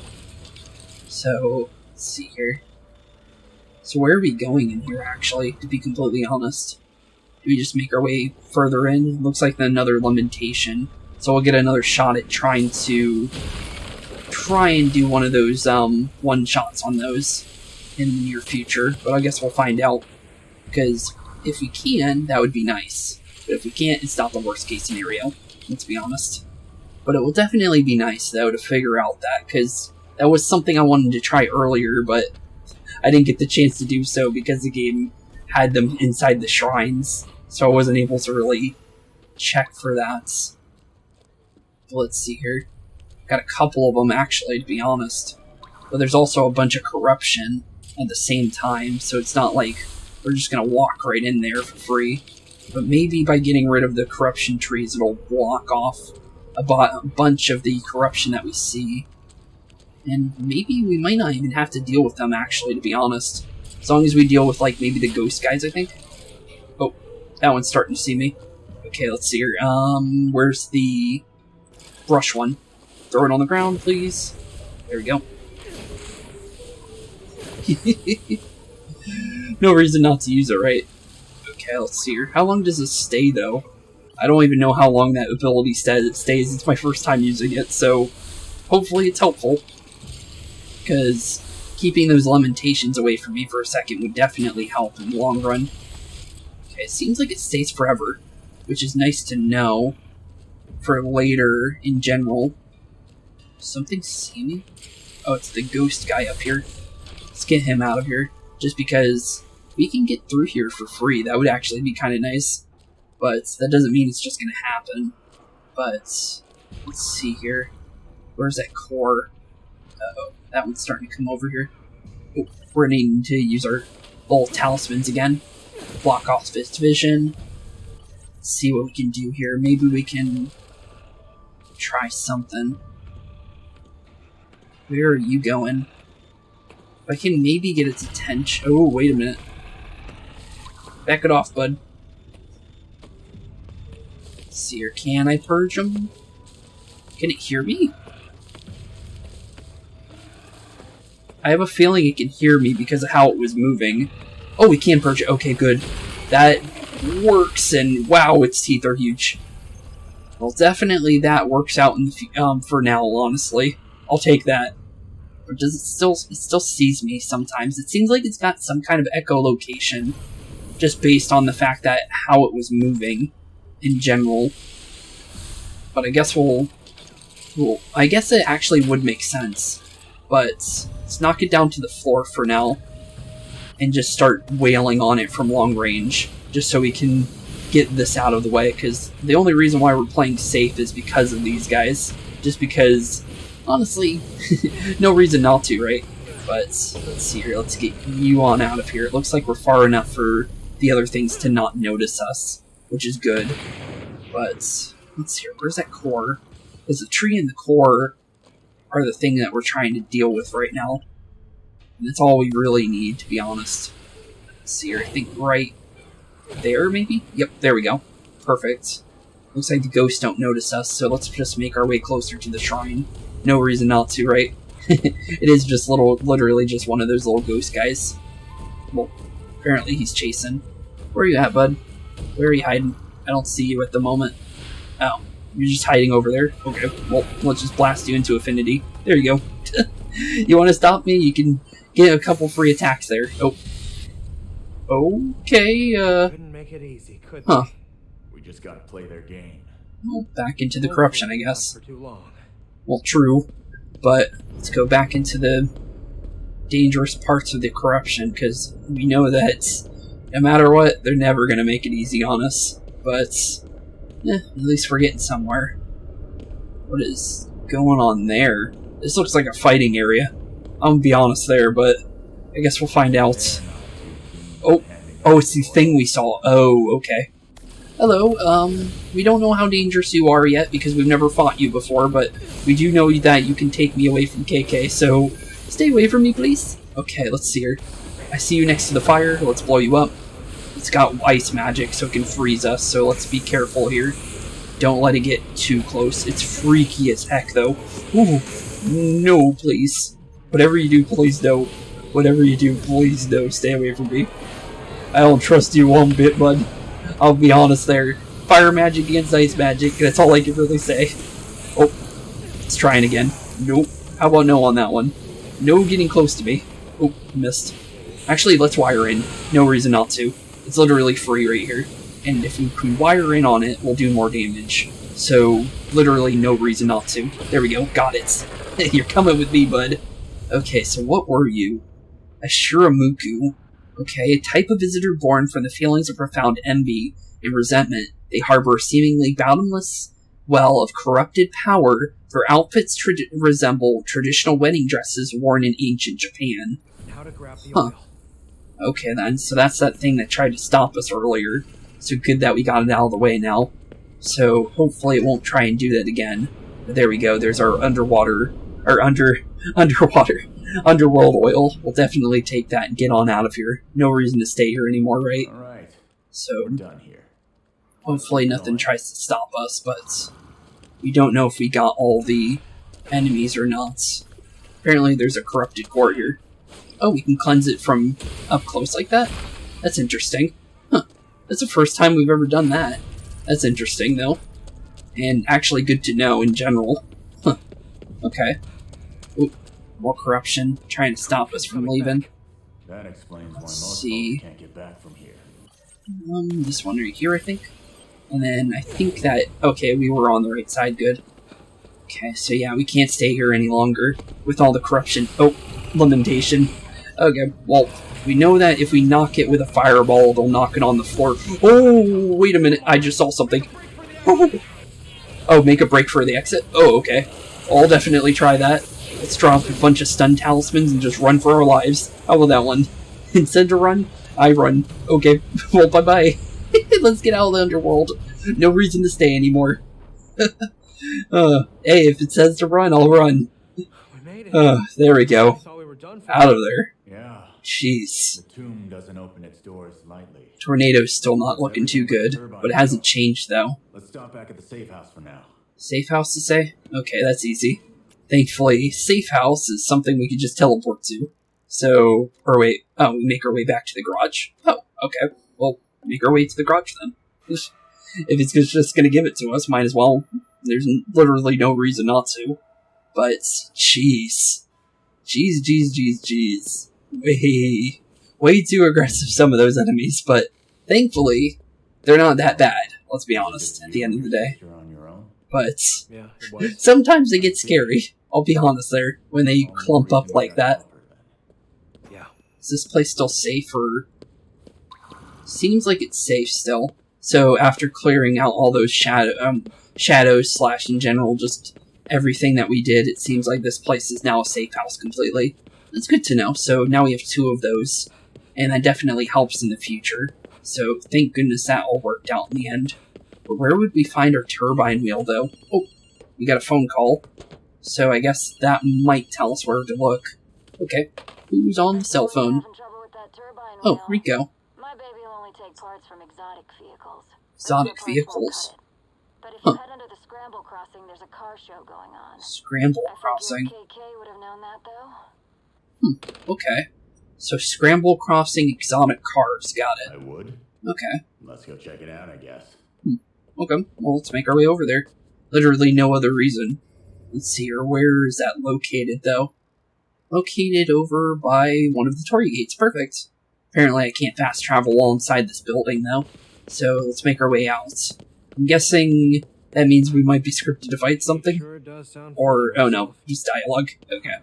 S1: So, let's see here. So where are we going in here, actually, to be completely honest? Do we just make our way further in? Looks like another lamentation. So we'll get another shot at trying to do one of those one-shots on those in the near future. But I guess we'll find out. Because if we can, that would be nice. But if we can't, it's not the worst case scenario, let's be honest. But it will definitely be nice, though, to figure out that, because that was something I wanted to try earlier, but I didn't get the chance to do so because the game had them inside the shrines, so I wasn't able to really check for that. But let's see here. Got a couple of them, actually, to be honest. But there's also a bunch of corruption at the same time, so it's not like we're just going to walk right in there for free. But maybe by getting rid of the corruption trees, it'll block off a bunch of the corruption that we see. And maybe we might not even have to deal with them, actually, to be honest. As long as we deal with, like, maybe the ghost guys, I think. Oh, that one's starting to see me. Okay, let's see here. Where's the brush one? Throw it on the ground, please. There we go. No reason not to use it, right? Okay, let's see here. How long does this stay, though? I don't even know how long that ability stays. It's my first time using it, so hopefully it's helpful. Because keeping those lamentations away from me for a second would definitely help in the long run. Okay, it seems like it stays forever, which is nice to know for later in general. Something see me? Oh, it's the ghost guy up here. Let's get him out of here, just because we can get through here for free. That would actually be kind of nice, but that doesn't mean it's just going to happen. But let's see here. Where's that core? Uh-oh, that one's starting to come over here. Oh, we're needing to use our old talismans again. Block off this vision. Let's see what we can do here. Maybe we can try something. Where are you going? If I can maybe get its attention. Oh, wait a minute. Back it off, bud. Let's see here. Can I purge him? Can it hear me? I have a feeling it can hear me because of how it was moving. Oh, we can purge it. Okay, good. That works, and wow, its teeth are huge. Well, definitely that works out in the for now, honestly. I'll take that. Or does it still sees me sometimes? It seems like it's got some kind of echolocation, just based on the fact that how it was moving in general. But I guess I guess it actually would make sense. But let's knock it down to the floor for now, and just start wailing on it from long range, just so we can get this out of the way, because the only reason why we're playing safe is because of these guys. Just because Honestly, no reason not to, right? But let's see here. Let's get you on out of here. It looks like we're far enough for the other things to not notice us, which is good. But let's see here. Where's that core? Because the tree and the core are the thing that we're trying to deal with right now. And that's all we really need, to be honest. Let's see here. I think right there, maybe? Yep, there we go. Perfect. Looks like the ghosts don't notice us, so let's just make our way closer to the shrine. No reason not to, right? It is just literally just one of those little ghost guys. Well, apparently he's chasing. Where are you at, bud? Where are you hiding? I don't see you at the moment. Oh, you're just hiding over there? Okay, well, let's just blast you into Affinity. There you go. You want to stop me? You can get a couple free attacks there. Oh. Okay,
S3: Couldn't make it easy, could
S1: huh.
S2: We just gotta play their game.
S1: Well, back into the corruption, I guess.
S3: For too long.
S1: Well, true. But let's go back into the dangerous parts of the corruption, because we know that no matter what, they're never going to make it easy on us. But, at least we're getting somewhere. What is going on there? This looks like a fighting area. I'm going to be honest there, but I guess we'll find out. Oh, it's the thing we saw. Oh, okay. Hello, we don't know how dangerous you are yet because we've never fought you before, but we do know that you can take me away from KK, so stay away from me, please. Okay, let's see here. I see you next to the fire. Let's blow you up. It's got ice magic, so it can freeze us, so let's be careful here. Don't let it get too close. It's freaky as heck, though. Ooh, no, please. Whatever you do, please don't. Whatever you do, please don't. Stay away from me. I don't trust you one bit, bud. I'll be honest there. Fire magic against ice magic, that's all I can really say. Oh, let's try it again. Nope. How about no on that one? No getting close to me. Oh, missed. Actually, let's wire in. No reason not to. It's literally free right here. And if we can wire in on it, we'll do more damage. So, literally no reason not to. There we go. Got it. You're coming with me, bud. Okay, so what were you? A Shuramuku. Okay, a type of visitor born from the feelings of profound envy and resentment. They harbor a seemingly bottomless well of corrupted power. Their outfits resemble traditional wedding dresses worn in ancient Japan.
S3: How to grab the oil.
S1: Okay then, so that's that thing that tried to stop us earlier. So good that we got it out of the way now. So hopefully it won't try and do that again. But there we go, there's our underwater oil. We'll definitely take that and get on out of here. No reason to stay here anymore, right?
S2: Alright.
S1: So
S2: We're done here.
S1: hopefully nothing tries to stop us, but we don't know if we got all the enemies or not. Apparently there's a corrupted core here. Oh, we can cleanse it from up close like that? That's interesting. Huh. That's the first time we've ever done that. That's interesting, though. And actually good to know in general. Huh. Okay. Ooh, more corruption, trying to stop us from leaving.
S2: That explains why
S1: Let's
S2: most
S1: see.
S2: folks can't get back from here.
S1: This one right here, I think. And then I think that... Okay, we were on the right side, good. Okay, so yeah, we can't stay here any longer with all the corruption. Oh, lamentation. Okay, well, we know that if we knock it with a fireball, it'll knock it on the floor. Oh, wait a minute, I just saw something. Oh, make a break for the exit? Oh, okay. I'll definitely try that. Let's drop a bunch of stun talismans and just run for our lives. How about that one? Instead to run, I run. Okay, well, bye-bye. Let's get out of the underworld. No reason to stay anymore. Hey, if it says to run, I'll run.
S3: We made it.
S1: There we go.
S3: Thought we were done for.
S1: Out of there.
S2: Yeah.
S1: Jeez.
S2: The tomb doesn't open its doors lightly.
S1: Tornado's still not looking too good, but it hasn't changed, though.
S2: Let's stop back at the safe house for now.
S1: Safe house to say? Okay, that's easy. Thankfully, safe house is something we could just teleport to. So, or wait, oh, we make our way back to the garage. Oh, okay. Well, make our way to the garage then. If it's just gonna give it to us, might as well. There's literally no reason not to. But, jeez. Jeez. Way too aggressive, some of those enemies, but thankfully, they're not that bad, let's be honest, at the end of the day.
S2: You're on your own.
S1: But
S3: Yeah, it was.
S1: sometimes they get scary, I'll be honest there, when they clump up like that.
S3: Yeah.
S1: Is this place still safe, or... Seems like it's safe still. So after clearing out all those shadows / in general, just everything that we did, it seems like this place is now a safe house completely. That's good to know. So now we have 2 of those, and that definitely helps in the future. So thank goodness that all worked out in the end. But where would we find our turbine wheel, though? Oh, we got a phone call. So I guess that might tell us where to look. Okay, who's on the cell phone? Oh, Rinko.
S5: My baby will only take parts from exotic vehicles.
S1: Exotic vehicles?
S5: But if you head under the Scramble Crossing, there's a car show going on.
S1: Scramble Crossing?
S5: KK would have known that, though.
S1: Okay. So Scramble Crossing exotic cars, got it.
S2: I would.
S1: Okay.
S2: Let's go check it out, I guess.
S1: Okay, well, let's make our way over there. Literally no other reason. Let's see here, where is that located, though? Located over by one of the Torii gates, perfect. Apparently I can't fast travel while inside this building, though. So let's make our way out. I'm guessing that means we might be scripted to fight something?
S3: Sure does sound
S1: Or,
S3: fun.
S1: oh no, just dialogue. Okay.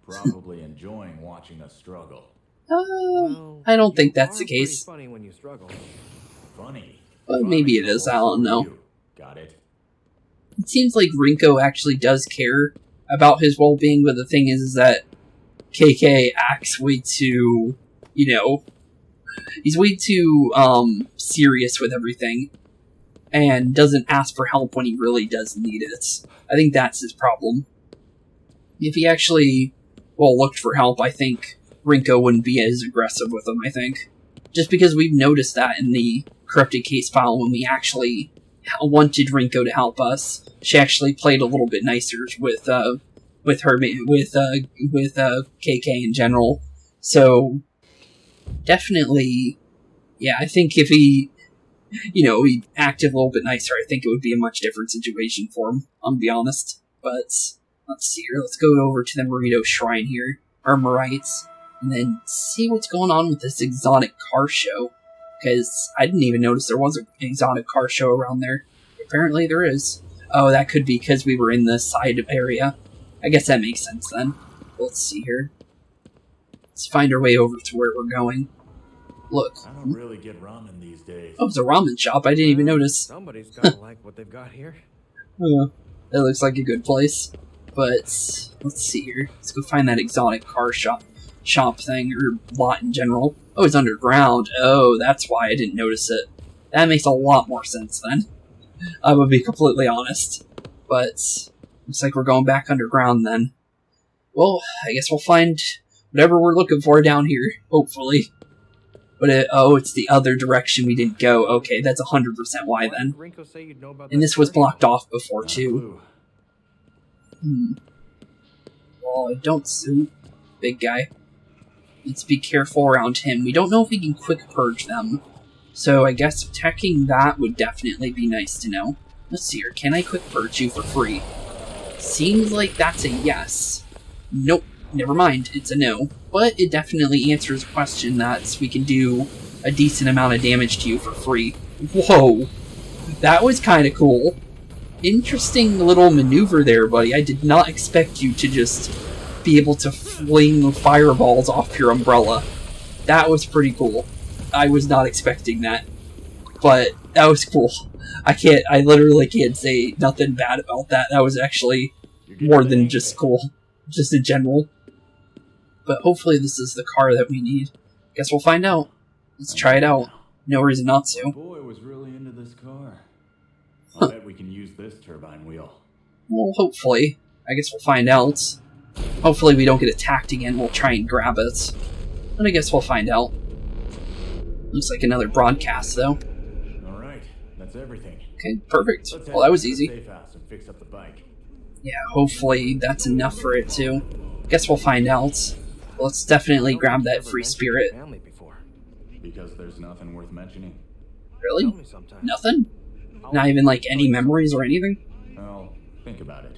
S2: Probably enjoying watching us struggle.
S3: Well,
S1: I don't think
S3: you
S1: that's the
S3: are pretty
S1: case.
S3: funny when you struggle.
S2: Funny.
S1: But
S2: Funny
S1: maybe it is, I don't know.
S2: you. Got it?
S1: It seems like Rinko actually does care about his well-being, but the thing is that KK acts way too, he's way too, serious with everything, and doesn't ask for help when he really does need it. I think that's his problem. If he actually, looked for help, I think Rinko wouldn't be as aggressive with him, I think. Just because we've noticed that in the corrupted case file when we actually wanted Rinko to help us, she actually played a little bit nicer with KK in general. So definitely, yeah, I think if he acted a little bit nicer, I think it would be a much different situation for him, I'll be honest. But let's see here, let's go over to the Marito Shrine here, or Marites, and then see what's going on with this exotic car show. Because I didn't even notice there was an exotic car show around there. Apparently there is. Oh, that could be because we were in the side area. I guess that makes sense then. Let's see here. Let's find our way over to where we're going. Look.
S2: I don't really get ramen these days.
S1: Oh, it's a ramen shop. I didn't even notice.
S3: Somebody's gotta like what they've got here.
S1: That looks like a good place. But let's see here. Let's go find that exotic car shop thing, or lot in general. Oh, it's underground. Oh, that's why I didn't notice it. That makes a lot more sense then. I would be completely honest. But looks like we're going back underground then. Well, I guess we'll find whatever we're looking for down here, hopefully. But it's the other direction we didn't go. Okay, that's 100% why then.
S3: Why did Rinko say you'd know about
S1: And
S3: that
S1: this was
S3: first?
S1: blocked off before
S2: Not a
S1: too.
S2: clue.
S1: Well, don't sue, big guy. Let's be careful around him. We don't know if we can quick purge them. So I guess attacking that would definitely be nice to know. Let's see here. Can I quick purge you for free? Seems like that's a yes. Nope. Never mind. It's a no. But it definitely answers a question that we can do a decent amount of damage to you for free. Whoa. That was kind of cool. Interesting little maneuver there, buddy. I did not expect you to just be able to fling fireballs off your umbrella. That was pretty cool. I was not expecting that. But that was cool. I literally can't say nothing bad about that. That was actually more than just cool. Just in general. But hopefully this is the car that we need. Guess we'll find out. Let's try it out. No reason not
S2: My
S1: to.
S2: boy was really into this car. I bet we can use this turbine wheel.
S1: Well, hopefully. I guess we'll find out. Hopefully we don't get attacked again. We'll try and grab it. But I guess we'll find out. Looks like another broadcast, though.
S2: Alright, that's everything.
S1: Okay, perfect.
S2: Let's
S1: Well, that was
S2: head to the
S1: easy.
S2: safe house and fix up the bike.
S1: Yeah, hopefully that's enough for it, too. Guess we'll find out. Let's definitely grab that free spirit.
S3: Family before.
S2: Because there's nothing worth mentioning.
S1: Really?
S3: Tell me sometime.
S1: Nothing? Not even, like, any memories or anything?
S2: Well, think about it.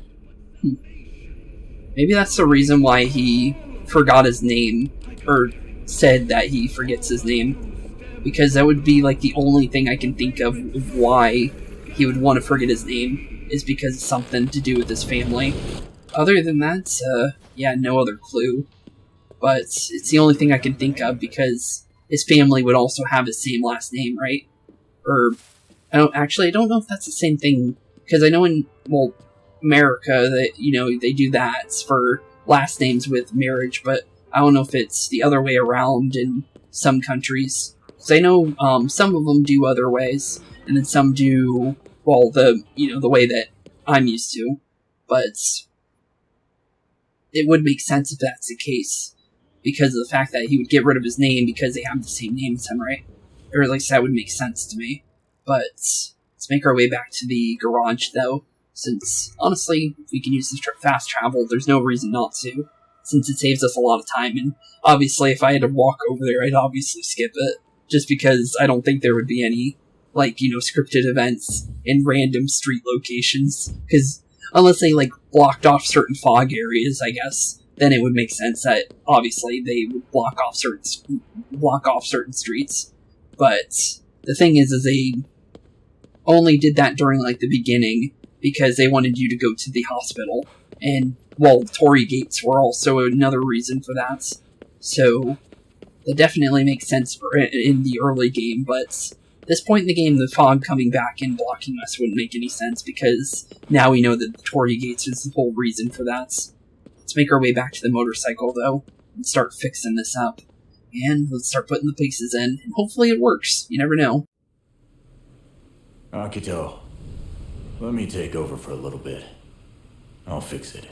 S1: Maybe that's the reason why he forgot his name, or said that he forgets his name. Because that would be, like, the only thing I can think of why he would want to forget his name, is because it's something to do with his family. Other than that, yeah, no other clue. But it's the only thing I can think of, because his family would also have his same last name, right? Or, I don't know if that's the same thing, because I know America that, they do that for last names with marriage, but I don't know if it's the other way around in some countries. Because I know some of them do other ways, and then some do, well, the way that I'm used to. But it would make sense if that's the case, because of the fact that he would get rid of his name because they have the same name as him, right? Or at least that would make sense to me. But let's make our way back to the garage, though, since, honestly, if we can use the fast travel, there's no reason not to, since it saves us a lot of time, and obviously if I had to walk over there, I'd obviously skip it, just because I don't think there would be any, scripted events in random street locations, because unless they, blocked off certain fog areas, I guess, then it would make sense that, obviously, they would block off certain streets. But the thing is they only did that during, the beginning, because they wanted you to go to the hospital. And, Torii gates were also another reason for that. So, that definitely makes sense in the early game, but at this point in the game, the fog coming back and blocking us wouldn't make any sense, because now we know that the Torii gates is the whole reason for that. Let's make our way back to the motorcycle, though, and start fixing this up. And let's start putting the pieces in, and hopefully it works. You never know.
S2: Akito, let me take over for a little bit. I'll fix it.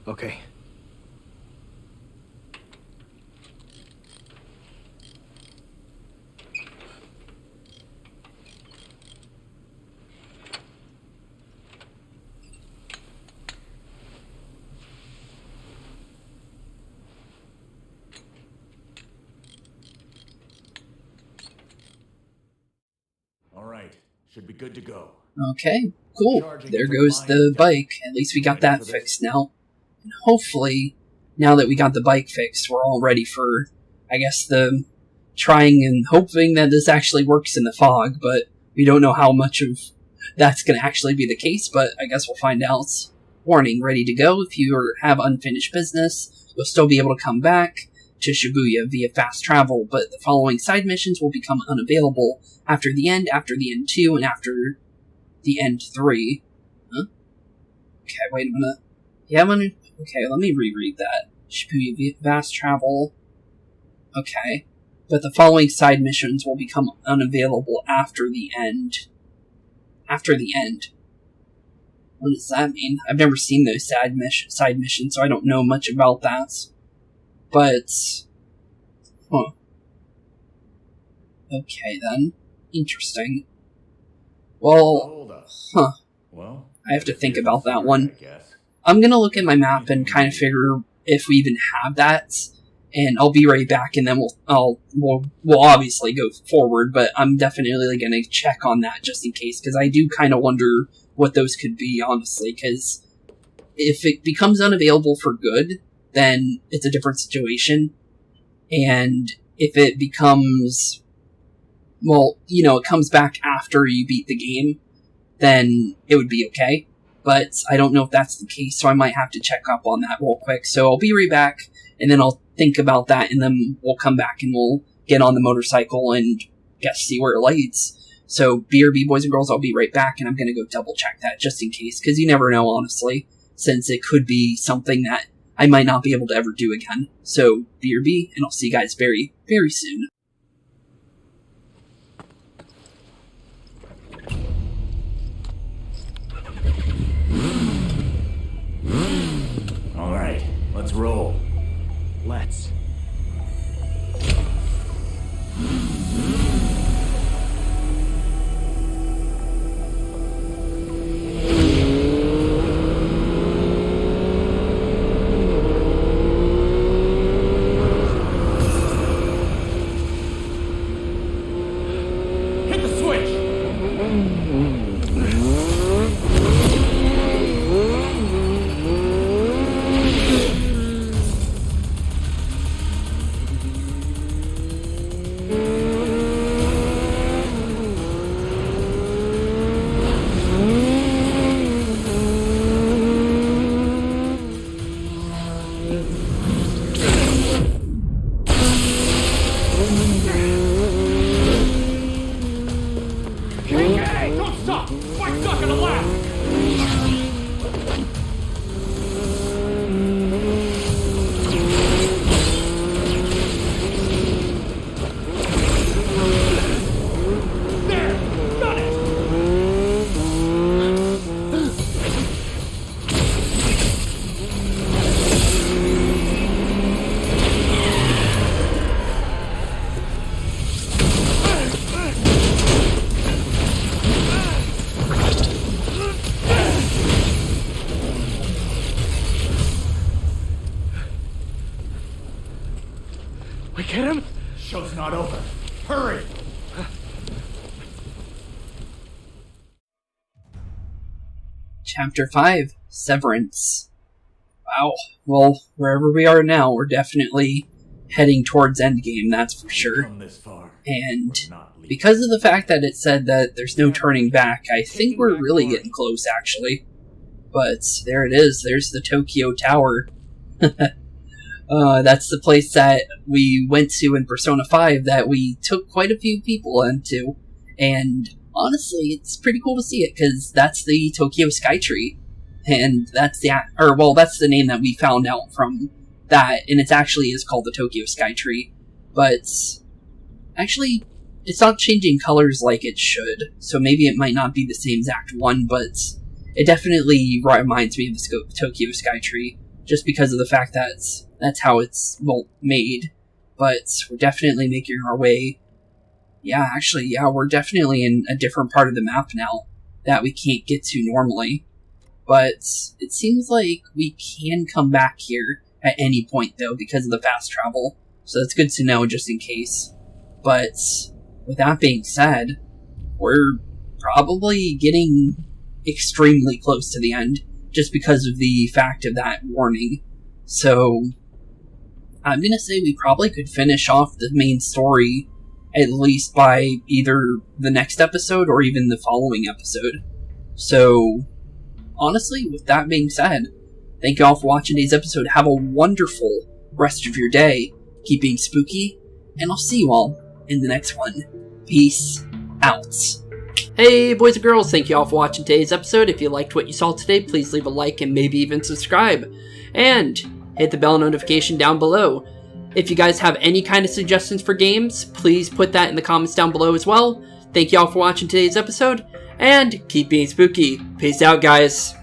S3: Okay.
S2: Should be good to go.
S1: Okay, cool. There goes the bike. At least we got that fixed now. And hopefully, now that we got the bike fixed, we're all ready for, I guess, the trying and hoping that this actually works in the fog, but we don't know how much of that's going to actually be the case, but I guess we'll find out. Warning, ready to go. If you have unfinished business, you'll still be able to come back to Shibuya via fast travel, but the following side missions will become unavailable after the end 2, and after the end 3. Huh? Okay, wait a minute. Yeah, okay, let me reread that. Shibuya via fast travel. Okay. But the following side missions will become unavailable after the end. After the end. What does that mean? I've never seen those side missions, so I don't know much about that. But, huh. Okay, then. Interesting. Well, huh.
S2: Well,
S1: I have to think about that one. I'm gonna look at my map and kind of figure if we even have that, and I'll be right back, and then we'll obviously go forward, but I'm definitely gonna check on that just in case, because I do kind of wonder what those could be, honestly, because if it becomes unavailable for good, then it's a different situation. And if it becomes, it comes back after you beat the game, then it would be okay. But I don't know if that's the case, so I might have to check up on that real quick. So I'll be right back, and then I'll think about that, and then we'll come back and we'll get on the motorcycle and see where it leads. So BRB, boys and girls, I'll be right back, and I'm going to go double check that just in case, because you never know, honestly, since it could be something that I might not be able to ever do again. So, BRB, and I'll see you guys very, very soon.
S2: Alright, let's roll.
S3: Let's. We get him?
S2: Show's not over. Hurry!
S1: Chapter 5, Severance. Wow. Well, wherever we are now, we're definitely heading towards endgame, that's for sure.
S2: Come this far,
S1: And
S2: but not leave.
S1: because of the fact that it said that there's no turning back, I think we're really getting close, actually. But there it is. There's the Tokyo Tower. That's the place that we went to in Persona 5 that we took quite a few people into. And honestly, it's pretty cool to see it, because that's the Tokyo Skytree. And that's that's the name that we found out from that, and it actually is called the Tokyo Skytree. But actually, it's not changing colors like it should, so maybe it might not be the same exact one, but it definitely reminds me of the Tokyo Skytree, just because of the fact that that's how it's, made. But we're definitely making our way. Yeah, we're definitely in a different part of the map now that we can't get to normally. But it seems like we can come back here at any point, though, because of the fast travel. So that's good to know, just in case. But with that being said, we're probably getting extremely close to the end, just because of the fact of that warning. So I'm gonna say we probably could finish off the main story at least by either the next episode or even the following episode. So honestly, with that being said, thank you all for watching today's episode. Have a wonderful rest of your day. Keep being spooky, and I'll see you all in the next one. Peace out. Hey boys and girls, thank you all for watching today's episode. If you liked what you saw today, please leave a like and maybe even subscribe. And hit the bell notification down below. If you guys have any kind of suggestions for games, please put that in the comments down below as well. Thank you all for watching today's episode, and keep being spooky. Peace out, guys.